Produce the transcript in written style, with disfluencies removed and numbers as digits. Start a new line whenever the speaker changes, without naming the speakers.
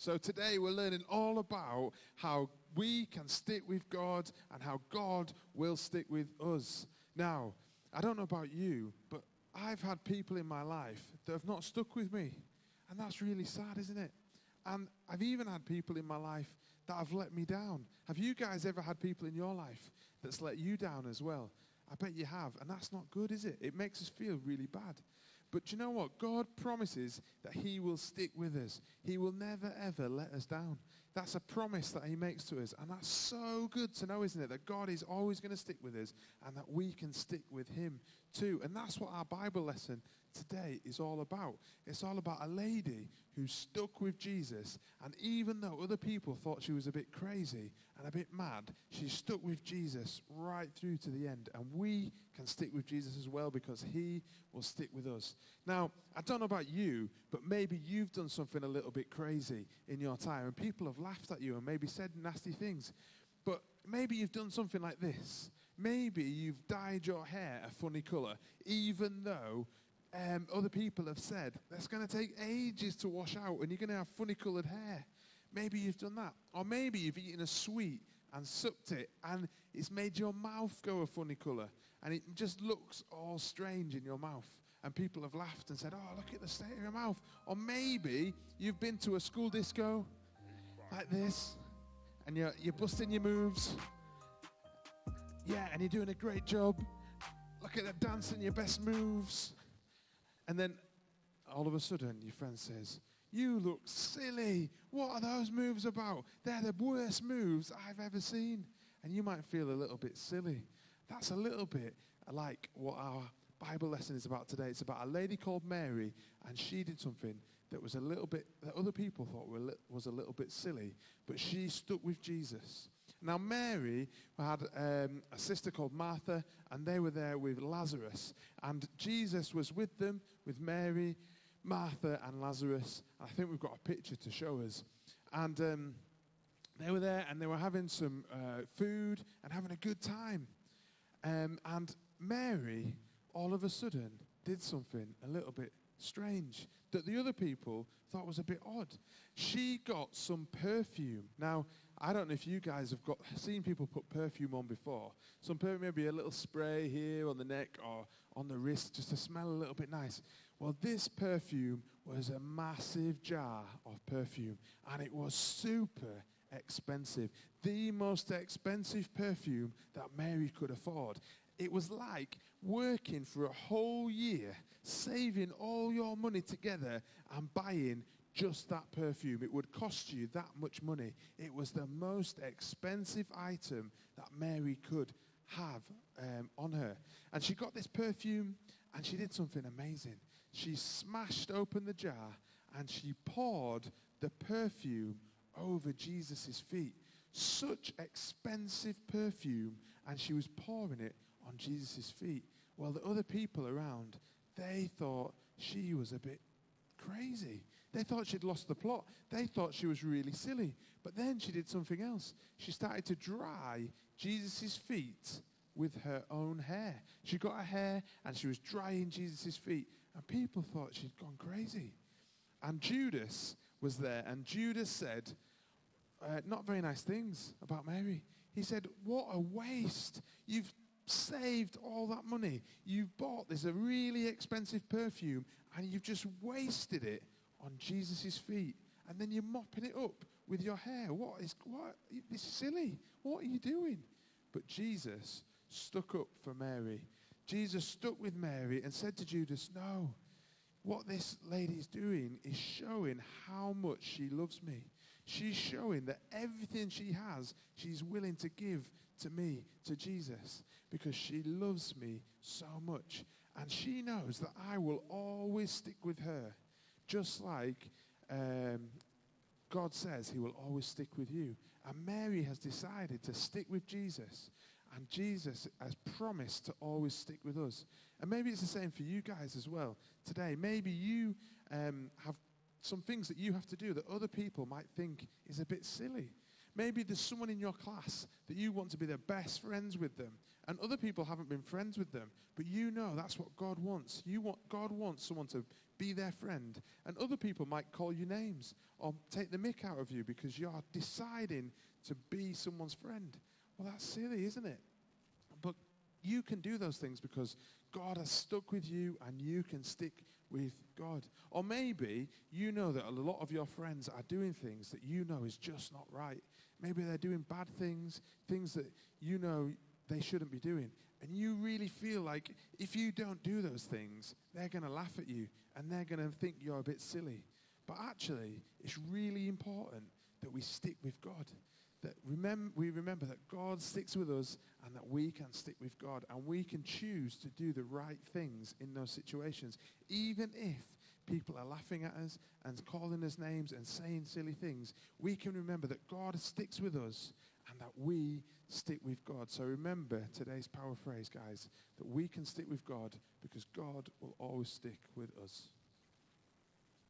So today we're learning all about how we can stick with God and how God will stick with us. Now, I don't know about you, but I've had people in my life that have not stuck with me. And that's really sad, isn't it? And I've even had people in my life that have let me down. Have you guys ever had people in your life that's let you down as well? I bet you have. And that's not good, is it? It makes us feel really bad. But you know what? God promises that he will stick with us. He will never, ever let us down. That's a promise that he makes to us. And that's so good to know, isn't it? That God is always going to stick with us and that we can stick with him too. And that's what our Bible lesson today is all about. It's all about a lady who stuck with Jesus. And even though other people thought she was a bit crazy and a bit mad, she stuck with Jesus right through to the end. And we can stick with Jesus as well because he will stick with us. Now, I don't know about you, but maybe you've done something a little bit crazy in your time and people have laughed at you and maybe said nasty things. But maybe you've done something like this. Maybe you've dyed your hair a funny colour, even though other people have said that's going to take ages to wash out and you're going to have funny coloured hair. Maybe you've done that. Or maybe you've eaten a sweet and sucked it and it's made your mouth go a funny colour and it just looks all strange in your mouth. And people have laughed and said, oh, look at the state of your mouth. Or maybe you've been to a school disco like this and you're busting your moves. Yeah, and you're doing a great job. Look at the dancing your best moves. And then all of a sudden your friend says, you look silly. What are those moves about? They're the worst moves I've ever seen. And you might feel a little bit silly. That's a little bit like what our Bible lesson is about today. It's about a lady called Mary, and she did something that was a little bit, that other people thought was a little bit silly, but she stuck with Jesus. Now, Mary had a sister called Martha, and they were there with Lazarus. And Jesus was with them, with Mary, Martha, and Lazarus. I think we've got a picture to show us. And they were there, and they were having some food and having a good time. And Mary, all of a sudden, did something a little bit strange that the other people thought was a bit odd. She got some perfume. Now, I don't know if you guys have seen people put perfume on before. Some perfume, maybe a little spray here on the neck or on the wrist just to smell a little bit nice. Well, this perfume was a massive jar of perfume and it was super expensive. The most expensive perfume that Mary could afford. It was like working for a whole year, saving all your money together and buying just that perfume. It would cost you that much money. It was the most expensive item that Mary could have on her. And she got this perfume and she did something amazing. She smashed open the jar and she poured the perfume over Jesus' feet. Such expensive perfume, and she was pouring it on Jesus' feet. Well, the other people around, they thought she was a bit crazy. They thought she'd lost the plot. They thought she was really silly. But then she did something else. She started to dry Jesus' feet with her own hair. She got her hair and she was drying Jesus' feet. And people thought she'd gone crazy. And Judas was there, and Judas said not very nice things about Mary. He said, what a waste. You've saved all that money. You've bought this a really expensive perfume and you've just wasted it on Jesus' feet. And then you're mopping it up with your hair. What? This is silly. What are you doing? But Jesus stuck up for Mary. Jesus stuck with Mary and said to Judas, no, what this lady is doing is showing how much she loves me. She's showing that everything she has, she's willing to give to me, to Jesus, because she loves me so much. And she knows that I will always stick with her, just like God says he will always stick with you. And Mary has decided to stick with Jesus. And Jesus has promised to always stick with us. And maybe it's the same for you guys as well today. Maybe you have some things that you have to do that other people might think is a bit silly. Maybe there's someone in your class that you want to be their best friends with them, and other people haven't been friends with them, but you know that's what God wants. God wants someone to be their friend, and other people might call you names or take the mick out of you because you're deciding to be someone's friend. Well, that's silly, isn't it? But you can do those things because God has stuck with you and you can stick with God. Or maybe you know that a lot of your friends are doing things that you know is just not right. Maybe they're doing bad things, things that you know they shouldn't be doing. And you really feel like if you don't do those things, they're going to laugh at you and they're going to think you're a bit silly. But actually, it's really important that we stick with God. That we remember that God sticks with us and that we can stick with God. And we can choose to do the right things in those situations. Even if people are laughing at us and calling us names and saying silly things, we can remember that God sticks with us and that we stick with God. So remember today's power phrase, guys, that we can stick with God because God will always stick with us.